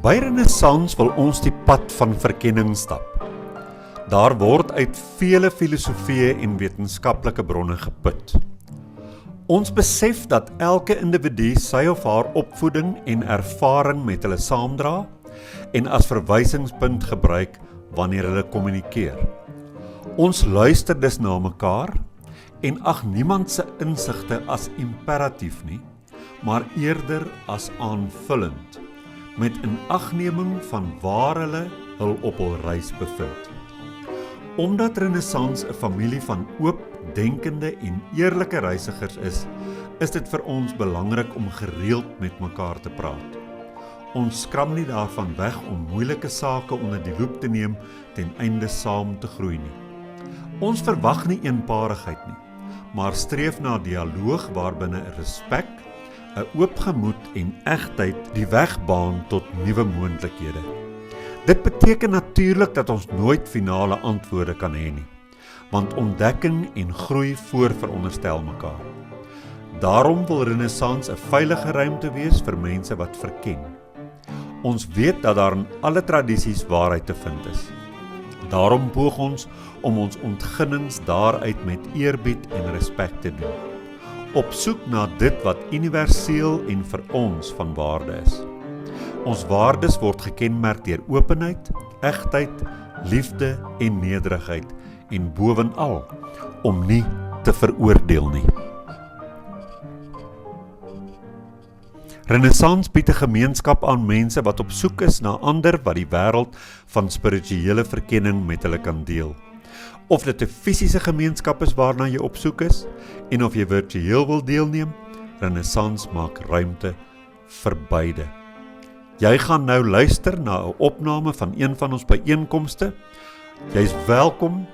By Renaissans wil ons die pad van verkenning stap. Daar word uit vele filosofieë en wetenskaplike bronne geput. Ons besef dat elke individu sy of haar opvoeding en ervaring met hulle saamdra en as verwysingspunt gebruik wanneer hulle kommunikeer. Ons luister dus na mekaar en ag niemand se insigte as imperatief nie, maar eerder as aanvullend, met inagneming van waar hulle hul op hul reis bevind. Omdat Renaissans 'n familie van oop, denkende en eerlike reisigers is dit vir ons belangrik om gereeld met mekaar te praat. Ons skram nie daarvan weg om moeilike sake onder die loep te neem ten einde saam te groei nie. Ons verwag nie eenparigheid nie, maar streef na dialoog waarbinne 'n respek, 'n oop gemoed en egtheid die weg baan tot nuwe moontlikhede. Dit beteken natuurlik dat ons nooit finale antwoorde kan hê nie, want ontdekking en groei voorveronderstel mekaar. Daarom wil Renaissans 'n veilige ruimte wees vir mense wat verken. Ons weet dat daar in alle tradisies waarheid te vind is. Daarom poog ons om ons ontginnings daaruit met eerbied en respek te doen, op soek na dit wat universeel en vir ons van waarde is. Ons waardes word gekenmerk deur openheid, egtheid, liefde en nederigheid en bovenal om nie te veroordeel nie. Renaissans bied 'n gemeenskap aan mense wat op soek is na ander wat die wêreld van spirituele verkenning met hulle kan deel. Of dit 'n fisiese gemeenskap is waarna jy op soek is, en of jy virtueel wil deelneem, Renaissans maak ruimte vir beide. Jy gaan nou luister na 'n opname van een van ons byeenkomste. Jy's welkom,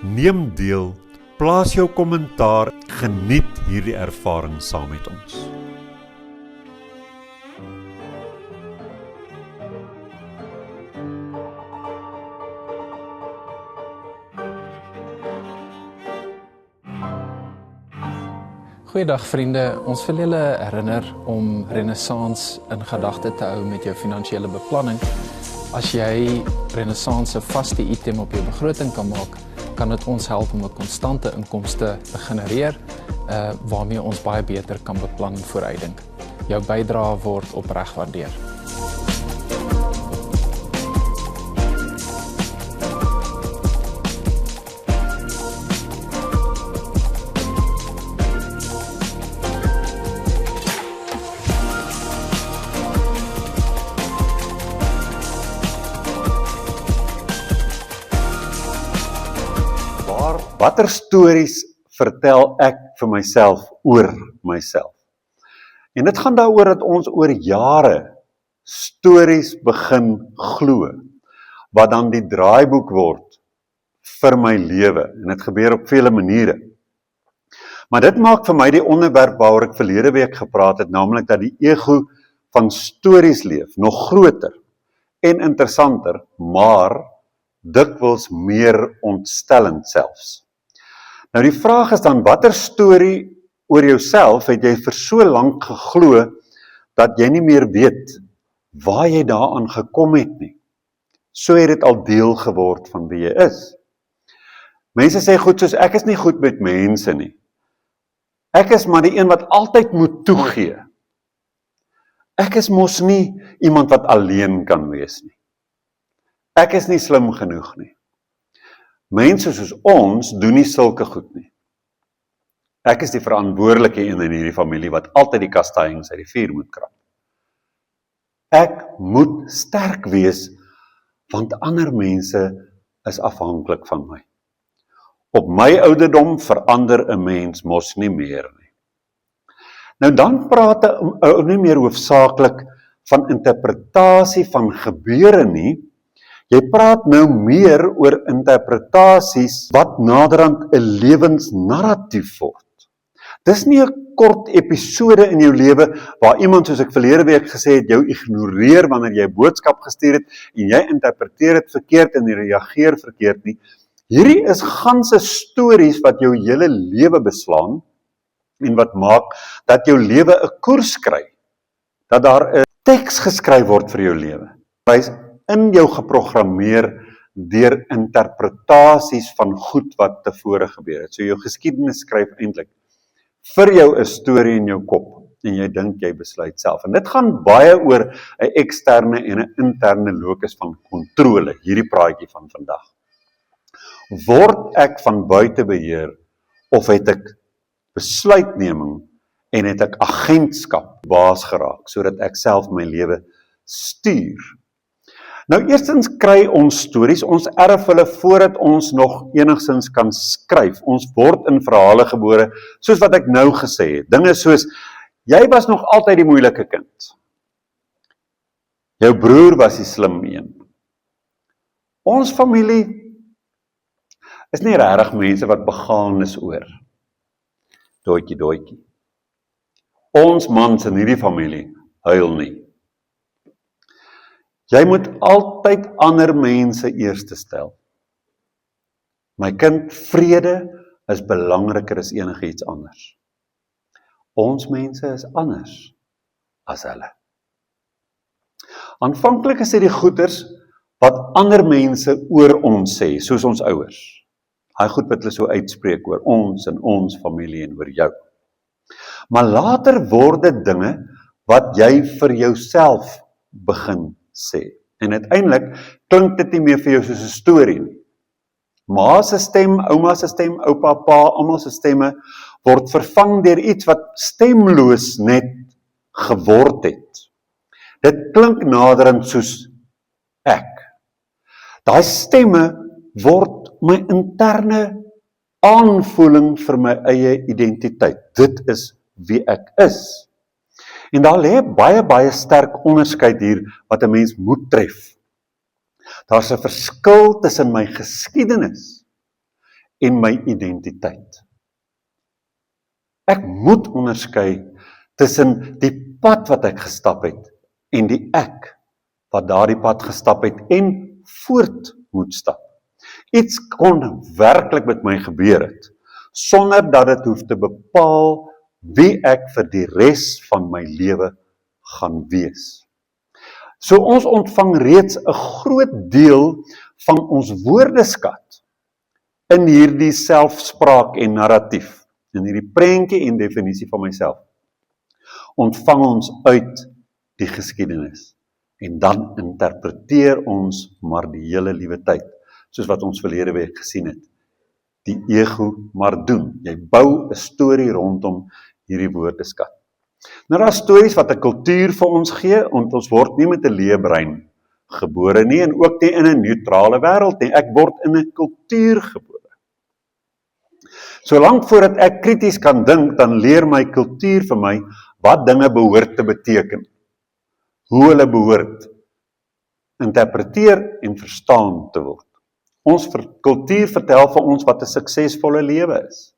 neem deel, plaas jou kommentaar, geniet hierdie ervaring saam met ons. Goeiedag vriende, ons wil julle herinner om Renaissans in gedagte te hou met jou finansiële beplanning. As jy Renaissans 'n vaste item op jou begroting kan maak, kan dit ons help om 'n konstante inkomste te genereer, waarmee ons baie beter kan beplan en vooruitdink. Jou bydrae word opreg waardeer. Watter stories vertel ek vir myself oor myself? En dit gaan daaroor dat ons oor jare stories begin glo, wat dan die draaiboek word vir my lewe. En dit gebeur op vele maniere. Maar dit maak vir my die onderwerp waaroor ek verlede week gepraat het, naamlik dat die ego van stories leef, nog groter en interessanter, maar dikwels meer ontstellend selfs. Nou die vraag is dan, watter storie oor jouself het jy vir so lank geglo, dat jy nie meer weet waar jy daaraan gekom het nie? So het dit al deel geword van wie jy is. Mense sê goed soos, ek is nie goed met mense nie. Ek is maar die een wat altyd moet toegee. Ek is mos nie iemand wat alleen kan wees nie. Ek is nie slim genoeg nie. Mense soos ons doen nie sulke goed nie. Ek is die verantwoordelike een in hierdie familie wat altyd die kastanjings uit die vuur moet krap. Ek moet sterk wees, want ander mense is afhanklik van my. Op my ouderdom verander 'n mens mos nie meer nie. Nou dan praat 'n ou nie meer hoofsaaklik van interpretasie van gebeure nie. Jy praat nou meer oor interpretasies wat naderhand 'n lewensnarratief word. Dis nie 'n kort episode in jou lewe waar iemand, soos ek verlede week gesê het, jou ignoreer wanneer jy 'n boodskap gestuur het en jy interpreteer dit verkeerd en jy reageer verkeerd nie. Hierdie is ganse stories wat jou hele lewe beslaan en wat maak dat jou lewe 'n koers kry. Dat daar 'n teks geskryf word vir jou lewe. Hy's in jou geprogrammeer deur interpretasies van goed wat tevore gebeur het. So jou geskiedenis skryf eintlik vir jou 'n storie in jou kop en jy dink jy besluit self. En dit gaan baie oor 'n eksterne en 'n interne locus van kontrole, hierdie praatjie van vandag. Word ek van buite beheer of het ek besluitneming en het ek agentskap baas geraak sodat ek self my lewe stuur? Nou eerstens kry ons stories, ons erf hulle voordat ons nog enigstens kan skryf. Ons word in verhale gebore, soos wat ek nou gesê het. Dinge soos, jy was nog altyd die moeilike kind. Jou broer was die slim een. Ons familie is nie regtig mense wat begaan is oor. Doetjie. Ons mans in hierdie familie huil nie. Jy moet altyd ander mense eerste stel. My kind, vrede is belangriker as enigiets anders. Ons mense is anders as hulle. Aanvanklik is dit die goeters wat ander mense oor ons sê, soos ons ouers. Daai goed wat hulle so uitspreek oor ons en ons familie en oor jou. Maar later word dit dinge wat jy vir jouself begin sê. En uiteindelik klink dit nie meer vir jou soos 'n storie nie. Ma se stem, ouma se stem, oupa, pa, almal se stemme word vervang deur iets wat stemloos net geword het. Dit klink naderend soos ek. Daai stemme word my interne aanvoeling vir my eie identiteit. Dit is wie ek is. En daar lê baie sterk onderskeid hier wat 'n mens moet tref. Daar's 'n verskil tussen my geskiedenis en my identiteit. Ek moet onderskei tussen die pad wat ek gestap het en die ek wat daardie pad gestap het en voort moet stap. Iets kon werklik met my gebeur het, sonder dat dit hoef te bepaal wie ek vir die res van my lewe gaan wees. So ons ontvang reeds 'n groot deel van ons woordeskat in hierdie selfspraak en narratief, in hierdie prentjie en definisie van myself. Ontvang ons uit die geskiedenis en dan interpreteer ons maar die hele liewe tyd, soos wat ons verlede week gesien het. Die ego maar doen. Jy bou 'n storie rondom hierdie woordeskat. Nou daar is stories wat 'n kultuur vir ons gee, want ons word nie met 'n leë brein gebore nie en ook nie in 'n neutrale wêreld nie. Ek word in 'n kultuur gebore. Solank voordat ek krities kan dink, dan leer my kultuur vir my wat dinge behoort te beteken. Hoe hulle behoort interpreteer en verstaan te word. Ons kultuur vertel vir ons wat 'n suksesvolle lewe is.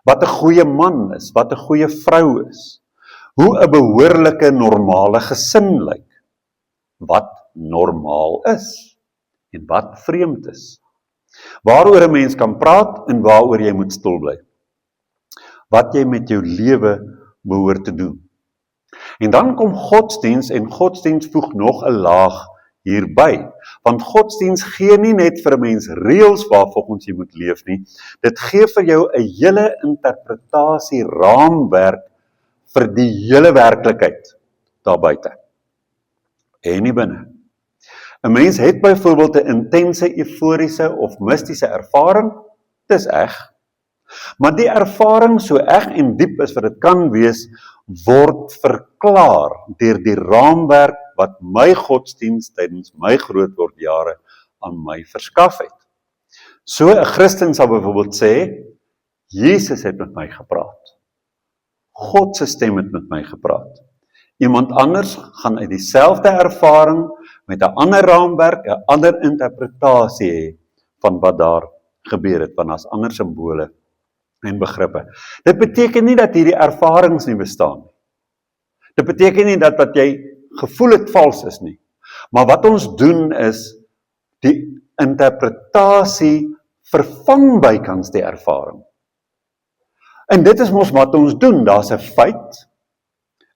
Wat 'n goeie man is, wat 'n goeie vrou is. Hoe 'n behoorlike normale gesin lyk. Wat normaal is en wat vreemd is. Waaroor 'n mens kan praat en waaroor jy moet stil bly. Wat jy met jou lewe behoort te doen. En dan kom godsdiens en godsdiens voeg nog 'n laag hierby, want godsdiens gee nie net vir 'n mens reëls waarvolgens jy moet leef nie, dit gee vir jou 'n hele interpretasie raamwerk vir die hele werklikheid daar buite en nie binne. 'n Mens het byvoorbeeld 'n intense euforiese of mistiese ervaring, dis eg, maar die ervaring, so eg en diep as wat dit kan wees, word verklaar deur die raamwerk wat my godsdiens tydens my grootwordjare aan my verskaf het. So 'n Christen sal byvoorbeeld sê, Jesus het met my gepraat. God se stem het met my gepraat. Iemand anders gaan uit dieselfde ervaring met 'n ander raamwerk, 'n ander interpretasie hê van wat daar gebeur het, want daar's ander simbole en begrippe. Dit beteken nie dat hierdie ervarings nie bestaan nie. Dit beteken nie dat wat jy gevoel het vals is nie. Maar wat ons doen is, die interpretasie vervang bykans die ervaring. En dit is mos wat ons doen, daar's 'n feit,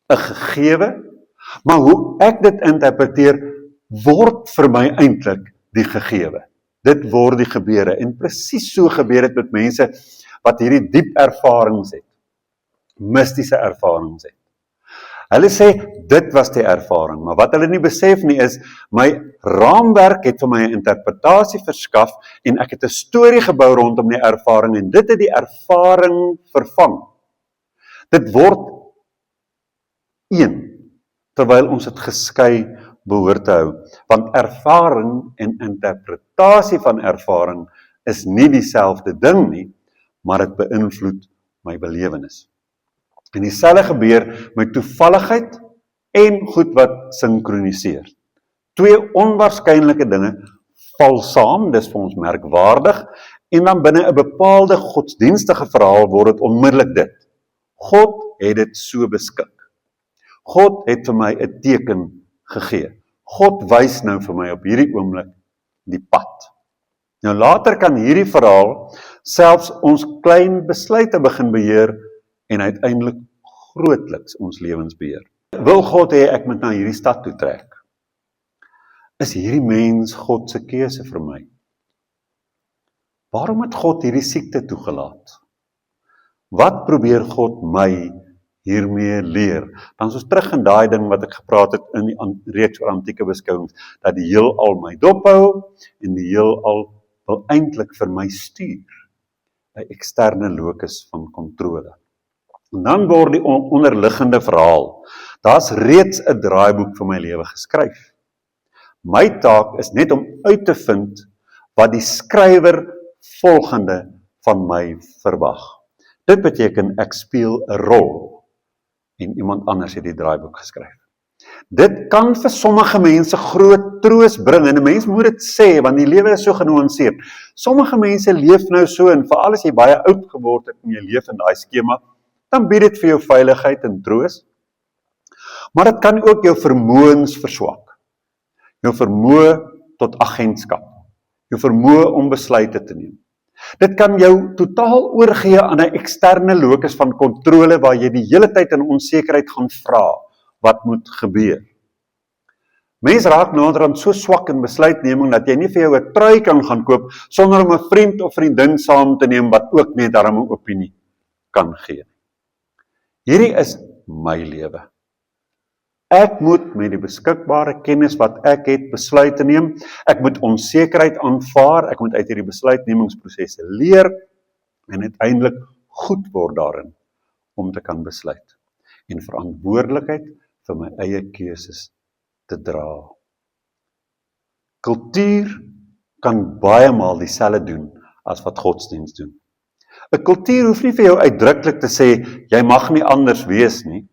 'n gegewe, maar hoe ek dit interpreteer, word vir my eintlik die gegewe. Dit word die gebeure, en presies so gebeur het met mense wat hierdie diep ervarings het, mystiese ervarings het. Hulle sê, dit was die ervaring, maar wat hulle nie besef nie is, my raamwerk het vir my 'n interpretasie verskaf, en ek het 'n storie gebou rondom die ervaring, en dit het die ervaring vervang. Dit word een, terwyl ons dit geskei behoort te hou, want ervaring en interpretasie van ervaring is nie dieselfde ding nie, maar dit beïnvloed my belewenis. En dieselfde gebeur met toevalligheid en goed wat sinkroniseer. Twee onwaarskynlike dinge val saam, dis vir ons merkwaardig, en dan binne 'n bepaalde godsdienstige verhaal word dit onmiddellik dit. God het dit so beskik. God het vir my 'n teken gegee. God wys nou vir my op hierdie oomblik die pad. Nou later kan hierdie verhaal selfs ons klein besluite begin beheer en uiteindelik grootliks ons lewens beheer. Wil God hê ek moet na hierdie stad toe trek? Is hierdie mens God se keuse vir my? Waarom het God hierdie siekte toegelaat? Wat probeer God my hiermee leer? Dan is ons terug in daai ding wat ek gepraat het in die reeks oor antieke beskouings, dat die heelal my dophou en die heelal wil eintlik vir my stuur, 'n eksterne locus van kontrole. En dan word die onderliggende verhaal, daar's reeds 'n draaiboek vir my lewe geskryf. My taak is net om uit te vind wat die skrywer volgende van my verwag. Dit beteken ek speel 'n rol en iemand anders het die draaiboek geskryf. Dit kan vir sommige mense groot troos bring, en 'n mens moet dit sê, want die lewe is so genuanceerd. Sommige mense leef nou so, en veral as jy baie oud geword het en jy leef in daai skema, dan bied dit vir jou veiligheid en troos. Maar dit kan ook jou vermoëns verswak. Jou vermoë tot agentskap. Jou vermoë om besluite te neem. Dit kan jou totaal oorgee aan 'n eksterne locus van kontrole waar jy die hele tyd in onsekerheid gaan vra wat moet gebeur. Mense raak naderhand so swak in besluitneming dat jy nie vir jou 'n trui kan gaan koop sonder om 'n vriend of vriendin saam te neem wat ook net daarom 'n opinie kan gee. Hierdie is my lewe. Ek moet met die beskikbare kennis wat ek het besluite neem, ek moet onsekerheid aanvaar, ek moet uit hierdie besluitnemingsprosesse leer en uiteindelik goed word daarin om te kan besluit en verantwoordelikheid vir my eie keuses te dra. Kultuur kan baie maal dieselfde doen as wat godsdiens doen. 'n Kultuur hoef nie vir jou uitdruklik te sê, jy mag nie anders wees nie.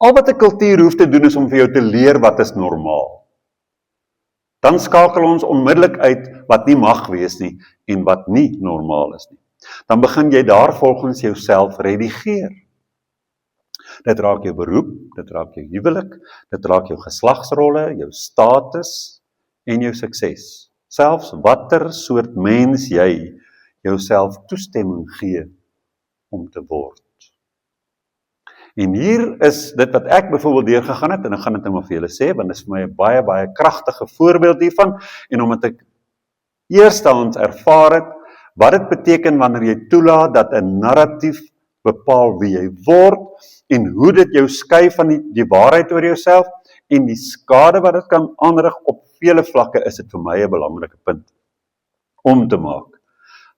Al wat 'n kultuur hoef te doen is om vir jou te leer wat is normaal. Dan skakel ons onmiddellik uit wat nie mag wees nie en wat nie normaal is nie. Dan begin jy daarvolgens jouself redigeer. Dit raak jou beroep, dit raak jou huwelik, dit raak jou geslagsrolle, jou status en jou sukses. Selfs watter soort mens jy jouself toestemming gee om te word. En hier is dit wat ek byvoorbeeld deurgegaan het, en ek gaan dit nou maar vir julle sê, want dit is vir my 'n baie kragtige voorbeeld hiervan, en omdat ek eerstehands ervaar het, wat dit beteken wanneer jy toelaat dat 'n narratief bepaal wie jy word, en hoe dit jou skei van die waarheid oor jouself, en die skade wat dit kan aanrig op vele vlakke, is dit vir my 'n belangrike punt om te maak.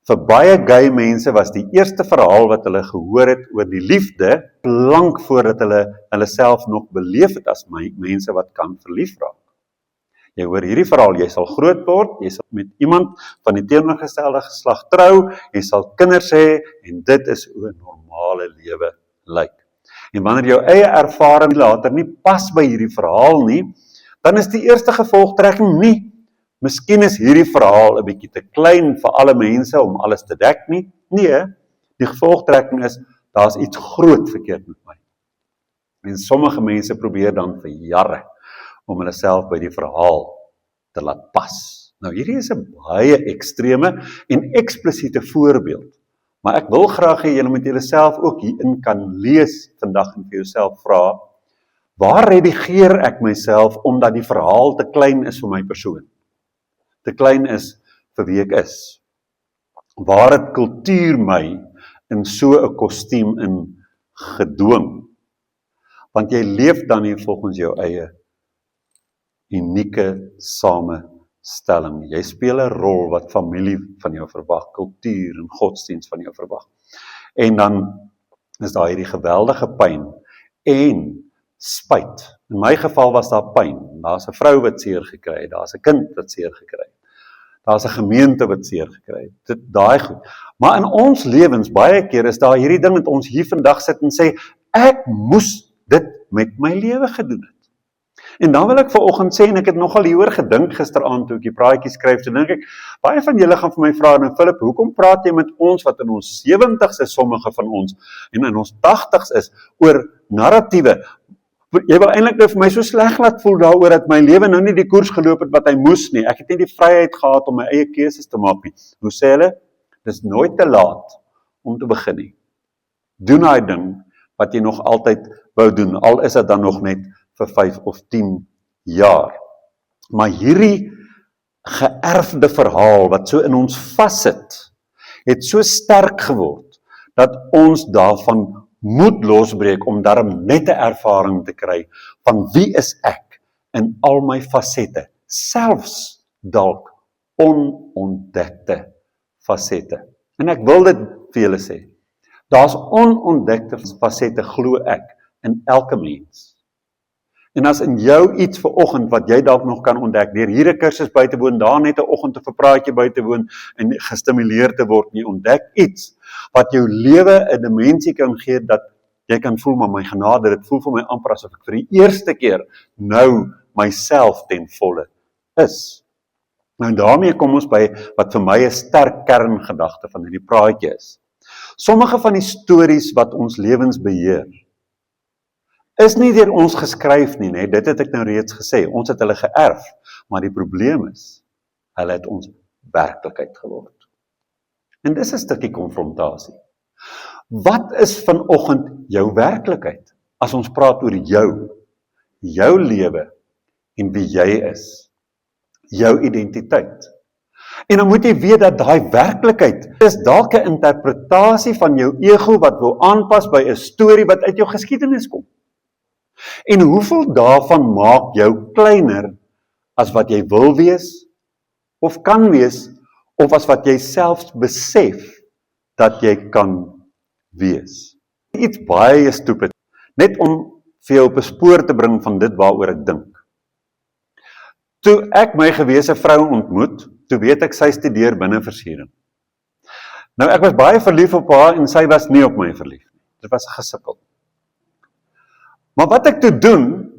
Vir baie gay mense was die eerste verhaal wat hulle gehoor het oor die liefde, lank voordat hulle self nog beleef het as mense wat kan verlief raak. Jy hoor hierdie verhaal, jy sal groot word, jy sal met iemand van die teenoorgestelde geslag trou, jy sal kinders hê, en dit is hoe 'n normale lewe lyk. En wanneer jou eie ervaring later nie pas by hierdie verhaal nie, dan is die eerste gevolgtrekking nie, miskien is hierdie verhaal 'n bietjie te klein vir alle mense om alles te dek nie. Nee, die gevolgtrekking is, daar's iets groot verkeerd met my. En sommige mense probeer dan vir jare om hulle self by die verhaal te laat pas. Nou hierdie is 'n baie ekstreme en eksplisiete voorbeeld, maar ek wil graag hê julle moet julle self ook hierin kan lees vandag en vir jouself vra, Waar redigeer ek myself omdat die verhaal te klein is vir my persoon? Te klein is vir wie ek is? Waar het kultuur my in so 'n kostuum in gedwing? Want jy leef dan nie volgens jou eie unieke samestelling. Jy speel 'n rol wat familie van jou verwag, kultuur en godsdienst van jou verwag. En dan is daar hierdie geweldige pyn en spyt. In my geval was daar pyn. Daar's 'n vrou wat seer gekry het, daar's 'n kind wat seer gekry het. Daar's 'n gemeente wat seer gekry het. Dit daai goed. Maar in ons lewens baie keer is daar hierdie ding dat ons hier vandag sit en sê ek moes dit met my lewe gedoen het. En dan wil ek vanoggend sê, en ek het nogal hieroor gedink gisteraand toe ek die praatjie skryf, toe dink ek, baie van julle gaan vir my vra, nou Philip, hoekom praat jy met ons wat in ons 70's is, sommige van ons, en in ons 80's is, oor narratiewe? Jy wil eintlik nou vir my so sleg laat voel daaroor dat my lewe nou nie die koers geloop het wat hy moes nie. Ek het nie die vryheid gehad om my eie keuses te maak nie. Hoe sê hulle? Dis nooit te laat om te begin nie. Doen daai ding wat jy nog altyd wou doen, al is dit dan nog net vir 5 of 10 jaar. Maar hierdie geërfde verhaal wat so in ons vassit, het so sterk geword, dat ons daarvan moet losbreek om daarom net 'n ervaring te kry van wie is ek in al my fasette, selfs dalk onontdekte fasette. En ek wil dit vir julle sê, daar's onontdekte fasette, glo ek, in elke mens. En as in jou iets vanoggend wat jy dalk nog kan ontdek, deur hier 'n kursus by te woon, daar net 'n oggend of 'n praatjie by te woon en gestimuleer te word, jy ontdek iets wat jou lewe 'n dimensie kan gee dat jy kan voel, maar my genade, dit voel vir my amper asof ek vir die eerste keer nou myself ten volle is. Nou daarmee kom ons by wat vir my 'n sterk kerngedagte van hierdie praatjie is. Sommige van die stories wat ons lewens beheer, is nie deur ons geskryf nie, nee, dit het ek nou reeds gesê, ons het hulle geërf, maar die probleem is, hulle het ons werklikheid geword. En dis 'n stukkie konfrontasie. Wat is vanoggend jou werklikheid, as ons praat oor jou lewe, en wie jy is, jou identiteit? En dan moet jy weet dat daai werklikheid is dalk 'n interpretasie van jou ego wat wil aanpas by 'n storie wat uit jou geskiedenis kom. En hoeveel daarvan maak jou kleiner as wat jy wil wees, of kan wees, of as wat jy selfs besef dat jy kan wees. Iets baie stupid, net om vir jou op 'n spoor te bring van dit waaroor ek dink. Toe ek my gewese vrou ontmoet, toe weet ek sy studeer binneversiering. Nou ek was baie verlief op haar en sy was nie op my verlief nie. Dit was 'n gesukkel. Maar wat ek toe doen,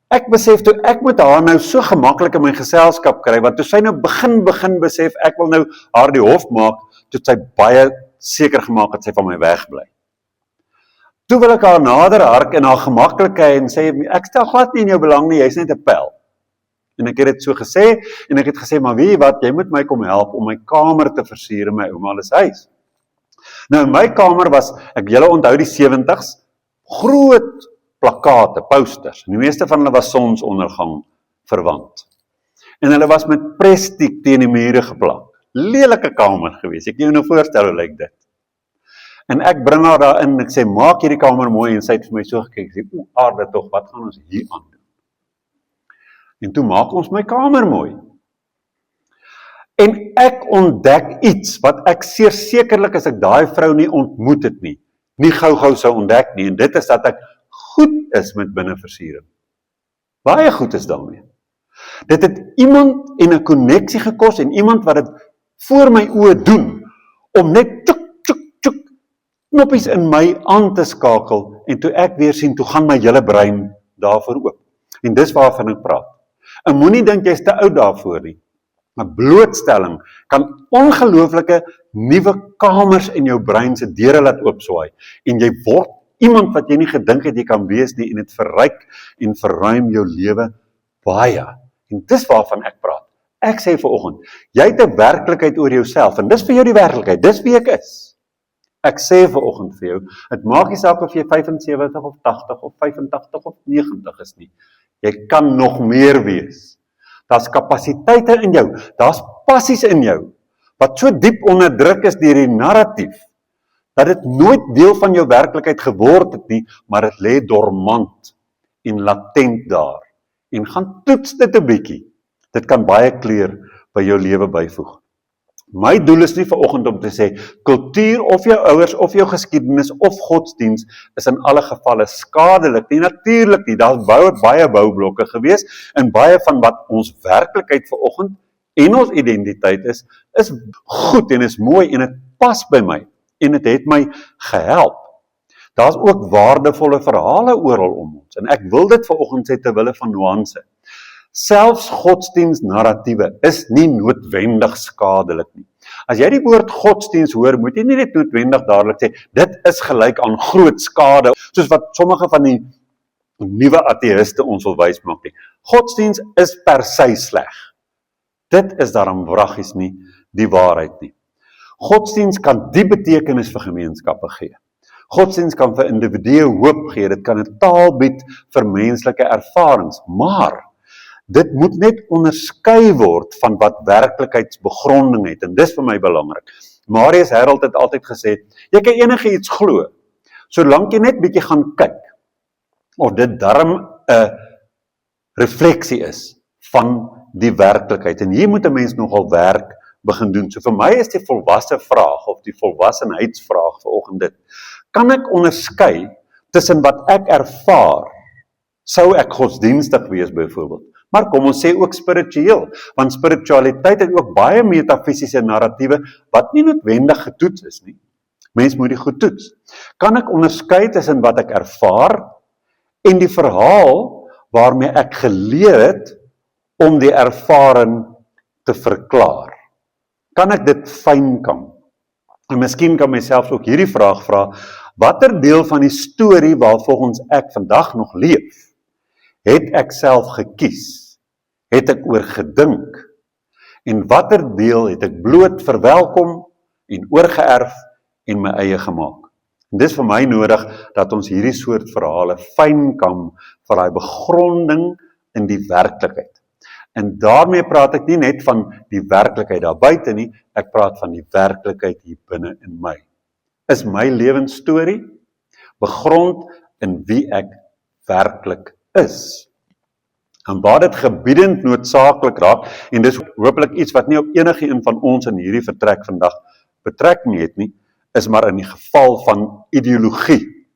ek besef toe ek met haar nou so gemaklik in my geselskap kry, want toe sy nou begin besef, ek wil nou haar die hof maak, toe sy baie seker gemaak dat sy van my wegbly. Toe wil ek haar nader hark in haar gemaklikheid en sê, ek stel glad nie in jou belang nie, jy's net 'n pel. En ek het dit so gesê, en ek het gesê, maar weet jy wat, jy moet my kom help om my kamer te versier in my ouma se huis. Nou in my kamer was, julle onthou die 70's, groot plakate, posters, en die meeste van hulle was sonsondergang verwant. En hulle was met prestiek teen die mure geplak. Lelike kamer gewees, ek kan jou nou voorstel hoe lyk dit. En ek bring haar daar in, en ek sê, maak hierdie kamer mooi, en sy het vir my so gekyk, sê, aarde tog, wat gaan ons hier aan doen? En toe maak ons my kamer mooi. En ek ontdek iets, wat ek sekerlik as ek daai vrou nie ontmoet het nie gou sou ontdek nie, en dit is dat ek goed is met binneversiering. Baie goed is daarmee. Dit het iemand en 'n koneksie gekos, en iemand wat dit voor my oë doen, om net tjuk, knoppies in my aan te skakel, en toe ek weer sien, toe gaan my hele brein daarvoor oop. En dis waarvan ek praat. En moenie dink jy's te oud daarvoor nie. 'n Blootstelling kan ongelooflike nuwe kamers in jou brein se deure laat oopswaai, en jy word iemand wat jy nie gedink het jy kan wees nie, en dit verryk en verruim jou lewe baie. En dis waarvan ek praat. Ek sê vanoggend, jy het 'n werklikheid oor jouself, en dis vir jou die werklikheid, dis wie ek is. Ek sê vanoggend vir jou, dit maak nie saak of jy 75 of 80 of 85 of 90 is nie. Jy kan nog meer wees. Daar's kapasiteite in jou, daar's passies in jou, wat so diep onderdruk is deur die narratief, dat dit nooit deel van jou werklikheid geword het nie, maar dit lê dormant en latent daar. En gaan toets dit 'n bietjie. Dit kan baie kleur by jou lewe byvoeg. My doel is nie vanoggend om te sê, kultuur of jou ouers of jou geskiedenis of godsdiens is in alle gevalle skadelik nie, natuurlik nie, daar's baie boublokke gewees, en baie van wat ons werklikheid vanoggend en ons identiteit is goed en is mooi en dit pas by my, en dit het my gehelp. Daar's ook waardevolle verhale oral om ons, en ek wil dit vanoggend sê ter wille van nuance. Selfs godsdienstnarratiewe is nie noodwendig skadelik nie. As jy die woord godsdienst hoor, moet jy nie net noodwendig dadelik sê, dit is gelyk aan groot skade, soos wat sommige van die nuwe ateïste ons wil wys maak nie. Godsdienst is per se sleg. Dit is daarom wraggies nie die waarheid nie. Godsdienst kan die betekenis vir gemeenskappe gee. Godsdienst kan vir individue hoop gee, dit kan 'n taal bied vir menslike ervarings, maar dit moet net onderskei word van wat werklikheidsbegronding het, en dis vir my belangrik. Marius Herald het altyd gesê, jy kan enige iets glo, solank jy net bietjie gaan kyk, of dit darm 'n refleksie is van die werklikheid, en hier moet 'n mens nogal werk begin doen. So vir my is die volwasse vraag, of die volwassenheidsvraag vanoggend dit, kan ek onderskei tussen wat ek ervaar, sou ek godsdienstig wees byvoorbeeld, maar kom ons sê ook spiritueel, want spiritualiteit het ook baie metafisiese narratiewe, wat nie noodwendig getoets is nie. Mens moet die goed toets. Kan ek onderskei tussen wat ek ervaar, en die verhaal waarmee ek geleer het, om die ervaring te verklaar? Kan ek dit fynkamp? En miskien kan myself ook hierdie vraag vra, watter deel van die storie waarvolgens ek vandag nog leef, het ek self gekies? Het ek oor gedink? En watter deel het ek bloot verwelkom en oorgeerf en my eie gemaak? En dis vir my nodig dat ons hierdie soort verhale fynkamp vir daai begronding in die werklikheid. En daarmee praat ek nie net van die werklikheid daar buite nie, ek praat van die werklikheid hier binne in my. Is my lewensstorie begrond in wie ek werklik is? En waar dit gebiedend noodsaaklik raak, en dis hopelik iets wat nie op enige een van ons in hierdie vertrek vandag betrekking het nie, is maar in die geval van ideologie.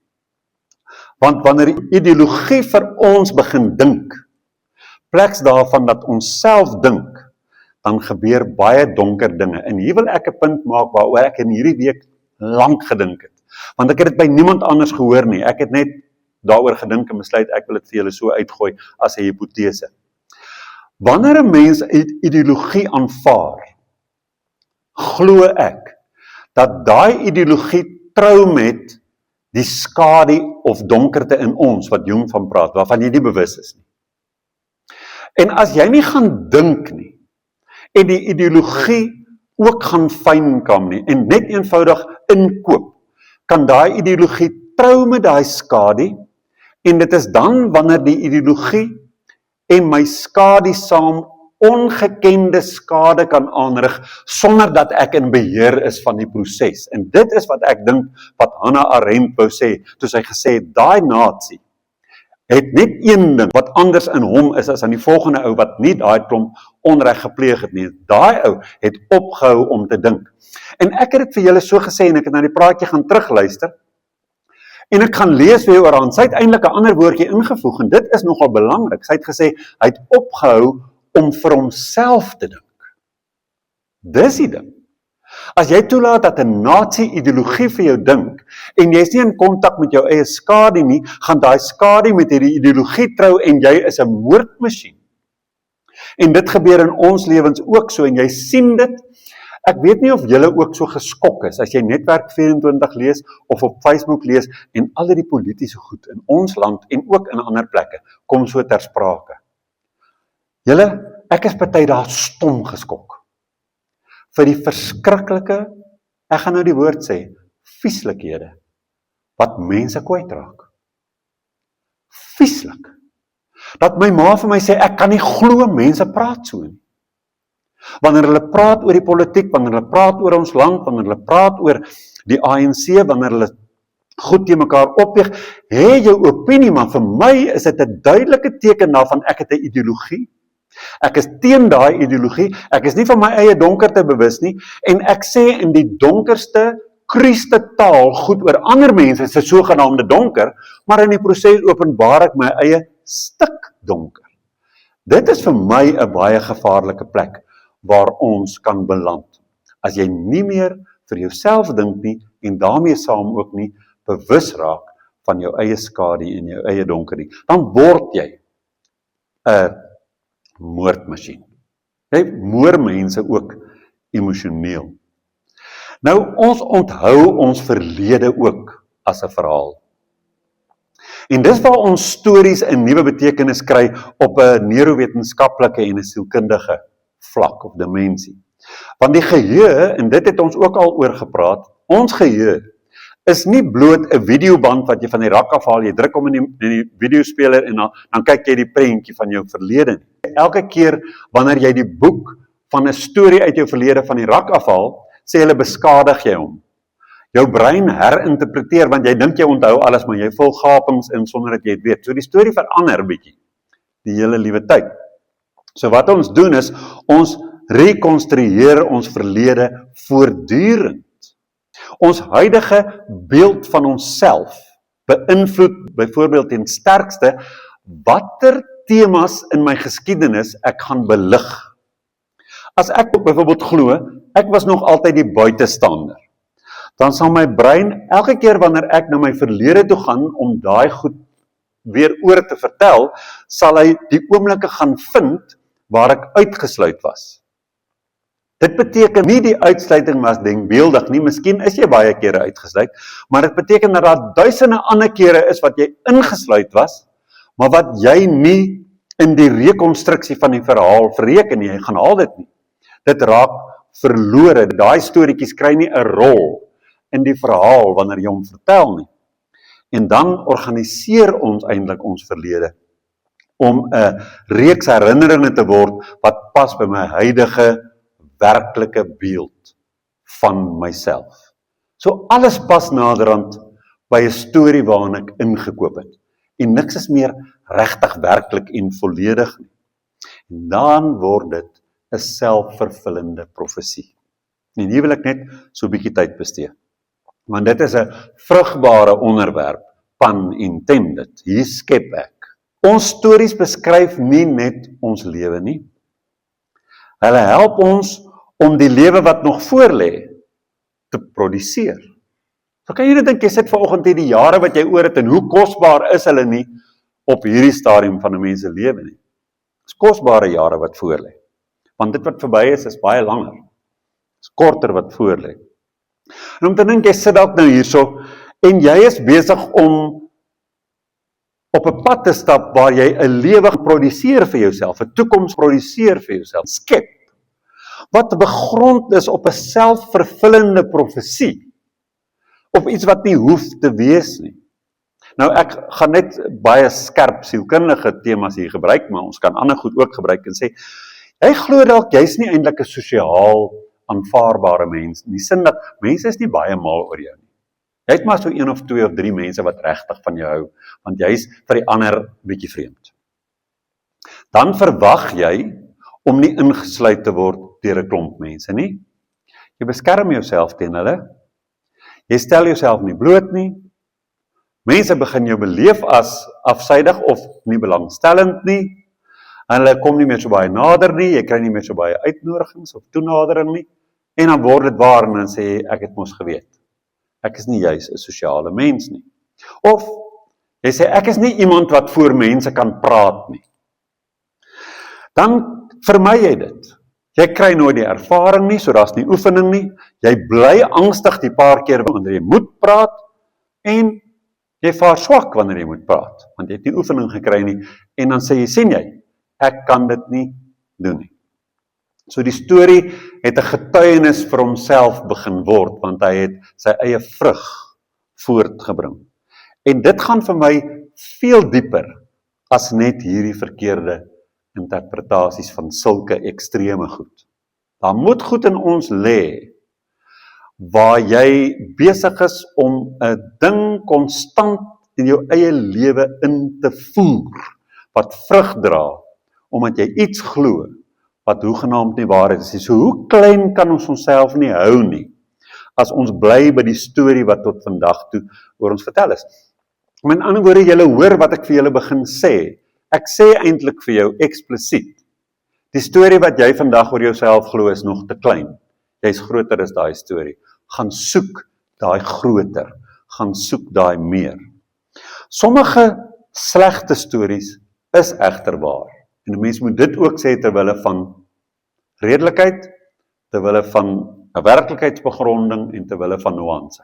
Want wanneer ideologie vir ons begin dink, pleks daarvan dat ons self dink, dan gebeur baie donker dinge. En hier wil ek 'n punt maak waaroor ek in hierdie week lank gedink het. Want ek het dit by niemand anders gehoor nie. Ek het net daaroor gedink en besluit ek wil dit vir julle so uitgooi as 'n hipotese. Wanneer 'n mens ideologie aanvaar, glo ek dat daai ideologie trou met die skadu of donkerte in ons wat Jung van praat, waarvan jy nie bewus is nie. En as jy nie gaan dink nie, en die ideologie ook gaan fynkamp nie, en net eenvoudig inkoop, kan daai ideologie trou met daai skadu, en dit is dan wanneer die ideologie en my skadu saam ongekende skade kan aanrig, sonder dat ek in beheer is van die proses. En dit is wat ek dink, wat Hannah Arendt wou sê, toe sy gesê het, daai nasie het net een ding wat anders in hom is as aan die volgende ou wat nie daai klomp onreg gepleeg het nie. Daai ou het opgehou om te dink. En ek het dit vir julle so gesê, en ek het na die praatjie gaan terugluister, en ek gaan lees vir jou oor, sy het eintlik 'n ander woordjie ingevoeg, en dit is nogal belangrik. Sy het gesê, hy het opgehou om vir homself te dink. Dis die ding. As jy toelaat dat 'n nasie-ideologie vir jou dink, en jy is nie in kontak met jou eie skadu nie, gaan daai skadu met hierdie ideologie trou, en jy is 'n moordmasjien. En dit gebeur in ons lewens ook so, en jy sien dit. Ek weet nie of julle ook so geskok is, as jy Netwerk 24 lees, of op Facebook lees, en al die politiese goed in ons land, en ook in ander plekke, kom so ter sprake. Julle, ek is party daar stom geskok, vir die verskriklike, ek gaan nou die woord sê, vieslikhede wat mense kwytraak. Vieslik. Dat my ma vir my sê, ek kan nie glo mense praat so nie. Wanneer hulle praat oor die politiek, wanneer hulle praat oor ons land, wanneer hulle praat oor die ANC, wanneer hulle goed teen mekaar opweeg, hê jou opinie, maar vir my is dit 'n duidelike teken daarvan, ek het 'n ideologie. Ek is teen daai ideologie, ek is nie van my eie donkerte bewus nie, en ek sê in die donkerste, kruiste taal goed oor ander mense se sogenaamde donker, maar in die proses openbaar ek my eie stuk donker. Dit is vir my 'n baie gevaarlike plek waar ons kan beland. As jy nie meer vir jouself dink nie, en daarmee saam ook nie bewus raak van jou eie skadu en jou eie donker nie, dan word jy 'n moordmasjien. Jy moord mense ook emosioneel. Nou, ons onthou ons verlede ook as 'n verhaal. En dis waar ons stories 'n nuwe betekenis kry op 'n neurowetenskaplike en 'n sielkundige vlak of dimensie. Want die geheue, en dit het ons ook al oor gepraat, ons geheue is nie bloot 'n videoband wat jy van die rak afhaal, jy druk hom in die videospeler en dan kyk jy die prentjie van jou verlede. Elke keer wanneer jy die boek van 'n storie uit jou verlede van die rak afhaal, sê hulle beskadig jy hom. Jou brein herinterpreteer, want jy dink jy onthou alles, maar jy vul gapings in sonder dat jy dit weet. So die storie verander bietjie, die hele liewe tyd. So wat ons doen is, ons rekonstrueer ons verlede voortdurend. Ons huidige beeld van onsself beïnvloed byvoorbeeld ten sterkste watter temas in my geskiedenis ek gaan belig. As ek byvoorbeeld glo, ek was nog altyd die buitestander, dan sal my brein elke keer wanneer ek na my verlede toe gaan om daai goed weer oor te vertel, sal hy die oomblikke gaan vind waar ek uitgesluit was. Dit beteken nie die uitsluiting was denkbeeldig nie, miskien is jy baie kere uitgesluit, maar dit beteken dat daar duisende ander kere is wat jy ingesluit was, maar wat jy nie in die rekonstruksie van die verhaal verreken nie, jy gaan haal dit nie. Dit raak verlore, daai storieetjies kry nie 'n rol in die verhaal wanneer jy hom vertel nie. En dan organiseer ons eintlik ons verlede om 'n reeks herinneringe te word wat pas by my huidige werklike beeld van myself. So alles pas naderhand by 'n storie waarin ek ingekoop het. En niks is meer regtig werklik en volledig nie. En dan word dit 'n selfvervullende profesie. En hier wil ek net so 'n bietjie tyd bestee. Want dit is 'n vrugbare onderwerp, pun intended. Hier skep ek. Ons stories beskryf nie net ons lewe nie. Hulle help ons om die lewe wat nog voor lê te produseer. So kan jy net dink, jy sit vanoggend hier die jare wat jy oor het en hoe kosbaar is hulle nie op hierdie stadium van 'n mens se lewe nie. Dis kosbare jare wat voor lê. Want dit wat verby is baie langer. Dis korter wat voor lê. En om te dink, jy sit dalk nou hierso en jy is besig om op 'n pad te stap waar jy 'n lewe produseer vir jouself, 'n toekoms produseer vir jouself, skep, wat begrond is op 'n selfvervullende profesie, op iets wat nie hoef te wees nie. Nou ek gaan net baie skerp sielkundige temas hier gebruik, maar ons kan ander goed ook gebruik en sê, jy glo dalk jy's nie eintlik 'n sosiaal aanvaarbare mens, in die sin dat mense is nie baie mal oor jou nie. Jy het maar so 1 of 2 of 3 mense wat regtig van jou hou, want jy's vir die ander bietjie vreemd. Dan verwag jy om nie ingesluit te word deur 'n klomp mense nie. Jy beskerm jouself teen hulle. Jy stel jouself nie bloot nie. Mense begin jou beleef as afsydig of nie belangstellend nie. Hulle kom nie meer so baie nader nie, jy kry nie meer so baie uitnodigings of toenadering nie. En dan word dit waar en dan sê ek het mos geweet. Ek is nie juis 'n sosiale mens nie. Of jy sê ek is nie iemand wat voor mense kan praat nie. Dan vermy jy dit. Jy kry nooit die ervaring nie, so daar's nie oefening nie. Jy bly angstig die paar keer wanneer jy moet praat en jy vaar swak wanneer jy moet praat, want jy het nie oefening gekry nie en dan sê jy, sien jy, ek kan dit nie doen nie. So die storie het 'n getuienis vir homself begin word, want hy het sy eie vrug voortgebring. En dit gaan vir my veel dieper as net hierdie verkeerde interpretasies van sulke ekstreme goed. Daar moet goed in ons lê, waar jy besig is om 'n ding konstant in jou eie lewe in te voer, wat vrug dra, omdat jy iets glo, wat hoegenaamd nie waar is. So hoe klein kan ons onsself nie hou nie, as ons bly by die storie wat tot vandag toe oor ons vertel is. Met ander woorde, julle hoor wat ek vir julle begin sê. Ek sê eintlik vir jou eksplisiet, die storie wat jy vandag oor jouself glo is nog te klein. Jy's groter as daai storie. Gaan soek daai groter, gaan soek daai meer. Sommige slegte stories is egter waar. En 'n mens moet dit ook sê terwille van redelikheid, terwille van 'n werklikheidsbegronding en terwille van nuance.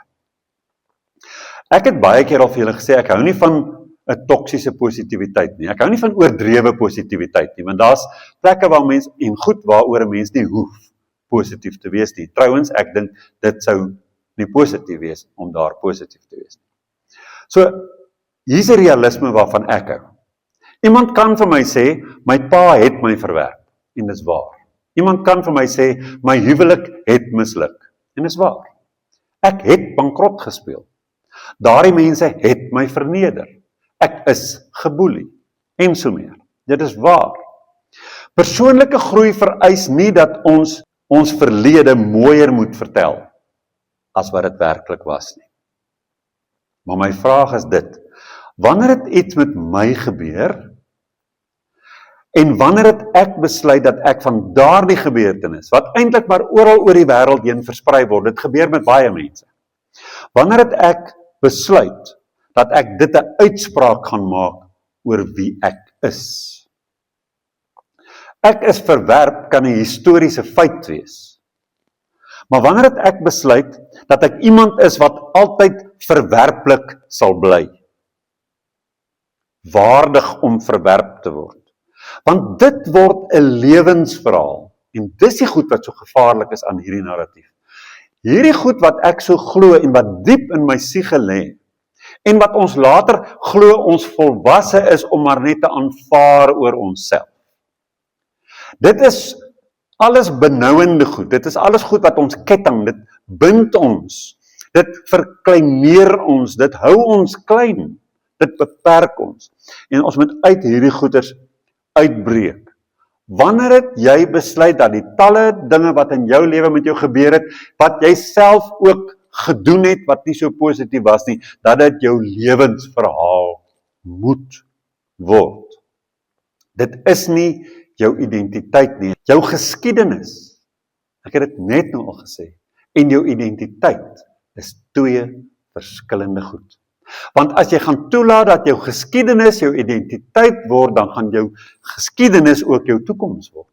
Ek het baie keer al vir julle gesê, ek hou nie van 'n toksiese positiwiteit nie. Ek hou nie van oordrewe positiwiteit nie, want daar's plekke waar mens en goed waaroor 'n mens nie hoef positief te wees nie. Trouwens, ek dink dit sou nie positief wees om daar positief te wees nie. So, hier's 'n realisme waarvan ek hou. Iemand kan vir my sê, my pa het my verwerp, en dis waar. Iemand kan vir my sê, my huwelik het misluk, en dis waar. Ek het bankrot gespeel. Daardie mense het my verneder. Ek is geboelie, en so meer. Dit is waar. Persoonlike groei vereis nie dat ons verlede mooier moet vertel, as wat dit werklik was nie. Maar my vraag is dit, wanneer het iets met my gebeur, en wanneer het ek besluit dat ek van daardie gebeurtenis, wat eintlik maar oral oor die wêreld heen versprei word, dit gebeur met baie mense. Wanneer het ek besluit dat ek dit 'n uitspraak gaan maak oor wie ek is? Ek is verwerp kan 'n historiese feit wees. Maar wanneer het ek besluit dat ek iemand is wat altyd verwerplik sal bly? Waardig om verwerp te word. Want dit word 'n lewensverhaal. En dis die goed wat so gevaarlik is aan hierdie narratief. Hierdie goed wat ek so glo en wat diep in my siege lê, en wat ons later glo ons volwasse is om maar net te aanvaar oor onsself. Dit is alles benouende goed, dit is alles goed wat ons ketting, dit bind ons, dit verkleineer ons, dit hou ons klein, dit beperk ons. En ons moet uit hierdie goeders uitbreek. Wanneer het jy besluit dat die talle dinge wat in jou lewe met jou gebeur het, wat jy self ook gedoen het, wat nie so positief was nie, dat dit jou lewensverhaal moet word. Dit is nie jou identiteit nie, jou geskiedenis. Ek het dit net nou al gesê. En jou identiteit is twee verskillende goed. Want as jy gaan toelaat dat jou geskiedenis jou identiteit word, dan gaan jou geskiedenis ook jou toekoms word.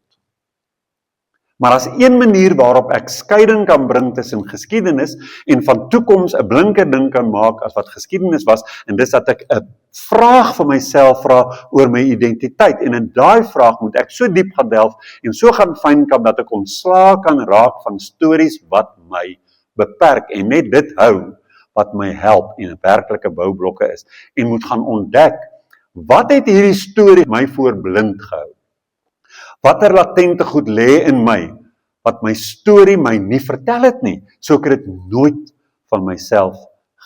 Maar as een manier waarop ek skeiding kan bring tussen geskiedenis en van toekoms 'n blinker ding kan maak as wat geskiedenis was, en dis dat ek 'n vraag vir myself vra oor my identiteit, en in daai vraag moet ek so diep gaan delf en so gaan fynkamp dat ek ontslae kan raak van stories wat my beperk en net dit hou wat my help en werklike boublokke is, en moet gaan ontdek, wat het hierdie storie my voor blind gehou? Watter latente goed lê in my, wat my storie my nie vertel het nie, so ek het dit nooit van myself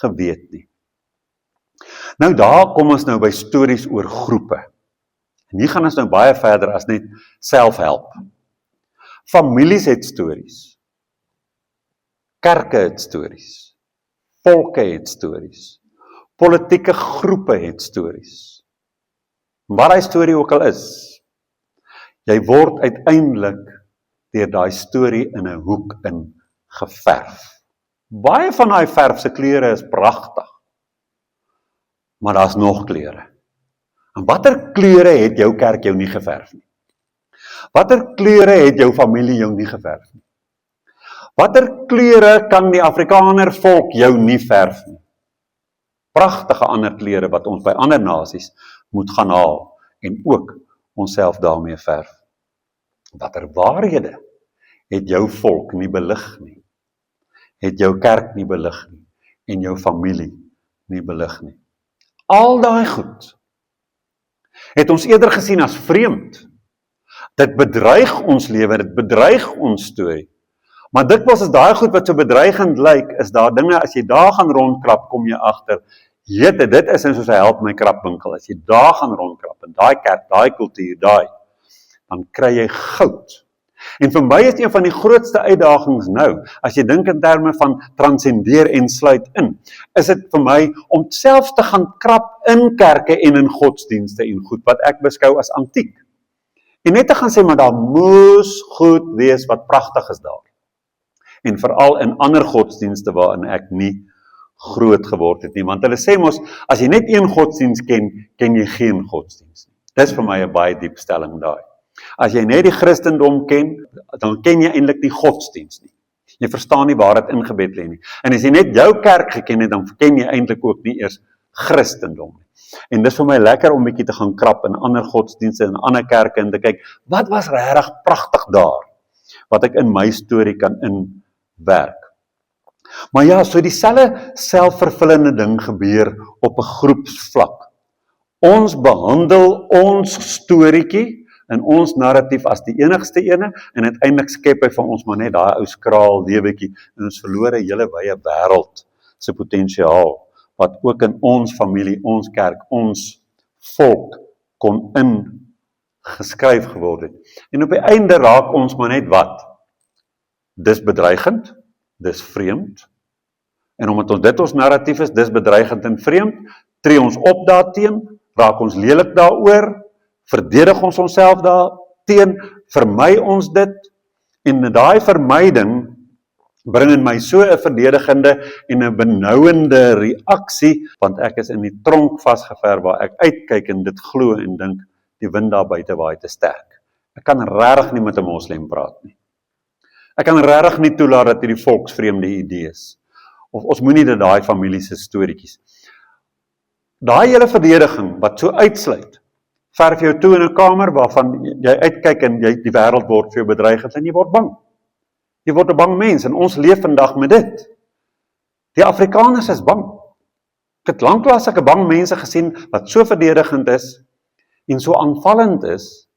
geweet nie. Nou daar kom ons nou by stories oor groepe. En hier gaan ons nou baie verder as net selfhelp. Families het stories. Kerke het stories. Volke het stories. Politieke groepe het stories. Wat die storie ook al is, jy word uiteindelik deur daai storie in 'n hoek in geverf. Baie van daai verf se kleure is pragtig, maar daar's nog kleure. En watter kleure het jou kerk jou nie geverf nie? Watter kleure het jou familie jou nie geverf nie? Watter kleure kan die Afrikaner volk jou nie verf nie? Pragtige ander kleure wat ons by ander nasies moet gaan haal en ook onsself daarmee verf. Watter waarhede het jou volk nie belig nie, het jou kerk nie belig nie, en jou familie nie belig nie. Al daai goed het ons eerder gesien as vreemd. Dit bedreig ons lewe, dit bedreig ons storie. Maar dikwels is daai goed wat so bedreigend lyk, is daar dinge, as jy daar gaan rondkrap, kom jy agter, jete, dit is soos 'n help my krapwinkel, as jy daar gaan rondkrap, in daai kerk, daai kultuur, dan kry jy goud. En vir my is een van die grootste uitdagings nou, as jy dink in terme van transcendeer en sluit in, is dit vir my om selfs te gaan krap in kerke en in godsdienste en goed, wat ek beskou as antiek. En net te gaan sê, maar daar moes goed wees wat pragtig is daar. En veral in ander godsdienste waarin ek nie groot geword het nie, want hulle sê mos, as jy net een godsdienst ken, ken jy geen godsdienst nie. Dis vir my 'n baie diep stelling daai. As jy net die Christendom ken, dan ken jy eintlik nie godsdienst nie. Jy verstaan nie waar dit ingebed lê nie. En as jy net jou kerk geken het, dan ken jy eintlik ook nie eers Christendom nie. En dis vir my lekker om bietjie te gaan krap in ander godsdienste en ander kerke en te kyk, wat was regtig pragtig daar, wat ek in my storie kan inwerk. Maar ja, so dieselfde selfvervullende ding gebeur op 'n groepsvlak. Ons behandel ons storieetjie en ons narratief as die enigste ene, en uiteindelik skep hy van ons maar net daai ou skraal lewetjie, en ons verloor 'n hele wye wêreld se potensiaal, wat ook in ons familie, ons kerk, ons volk kon ingeskryf geword het. En op die einde raak ons maar net wat? Dis bedreigend, dis vreemd, en omdat ons dit ons narratief is, dis bedreigend en vreemd, tree ons op daarteen, raak ons lelik daaroor, verdedig ons onsself daarteen, vermy ons dit, en daai vermyding bring in my so 'n verdedigende en 'n benouende reaksie, want ek is in die tronk vasgever waar ek uitkyk en dit glo en dink, die wind daar buite waai te sterk. Ek kan regtig nie met 'n moslim praat nie. Ek kan regtig nie toelaat dat hierdie volksvreemde idees, of ons moenie dit daai familie se storieetjies. Daai hele verdediging wat so uitsluit, verf jou toe in 'n kamer waarvan jy uitkyk en die wêreld word vir jou bedreigend en jy word bang. Jy word 'n bang mens en ons leef vandag met dit. Die Afrikaners is bang. Ek het lanklaas 'n bang mense gesien wat so verdedigend is en so aanvallend is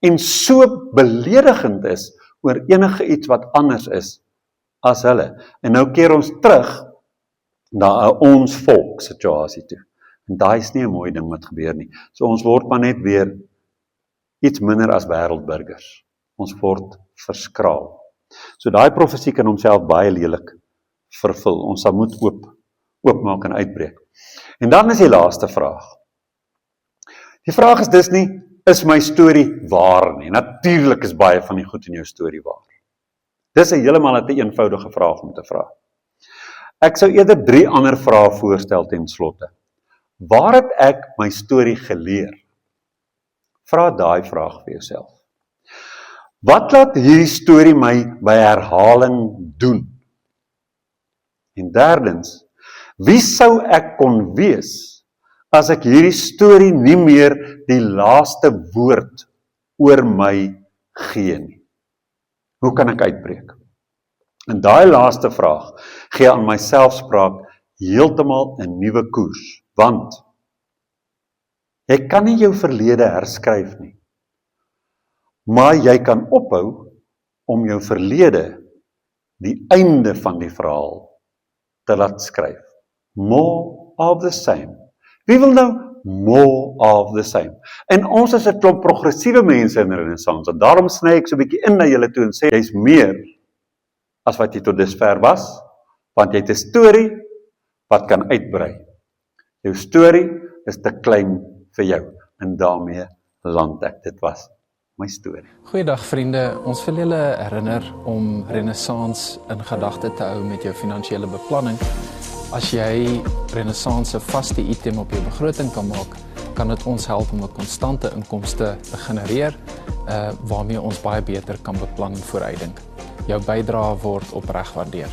en so beledigend is oor enige iets wat anders is as hulle. En nou keer ons terug na 'n ons volk situasie toe. En daai is nie 'n mooi ding wat gebeur nie. So ons word maar net weer iets minder as wêreldburgers. Ons word verskraal. So daai profesie kan homself baie lelik vervul. Ons sal moet oopmaak en uitbreek. En dan is die laaste vraag. Die vraag is dus nie, is my storie waar nie? Natuurlik is baie van die goed in jou storie waar. Dis 'n heeltemal 'n eenvoudige vraag om te vra. Ek sou eerder 3 ander vrae voorstel ten slotte. Waar het ek my storie geleer? Vra daai vraag vir jouself. Wat laat hierdie storie my by herhaling doen? En derdens, wie sou ek kon wees as ek hierdie storie nie meer die laaste woord oor my gee nie? Hoe kan ek uitbreek? En daai laaste vraag gee aan my selfspraak heeltemal 'n nuwe koers, want jy kan nie jou verlede herskryf nie. Maar jy kan ophou om jou verlede die einde van die verhaal te laat skryf. More of the same. Wie wil nou more of the same? En ons is 'n klomp progressiewe mense in Renaissance, en daarom sny ek so 'n bietjie in na julle toe en sê, jy's meer as wat jy tot dusver was, want jy het 'n storie wat kan uitbrei. Jou storie is te klein vir jou, en daarmee land ek. Dit was my storie. Goeiedag vriende, ons wil julle herinner om Renaissance in gedagte te hou met jou finansiële beplanning. As jy Renaissance se vaste item op jou begroting kan maak, kan dit ons help om 'n konstante inkomste te genereer, waarmee ons baie beter kan beplan en vooruitdink. Jou bydrae word opreg waardeer.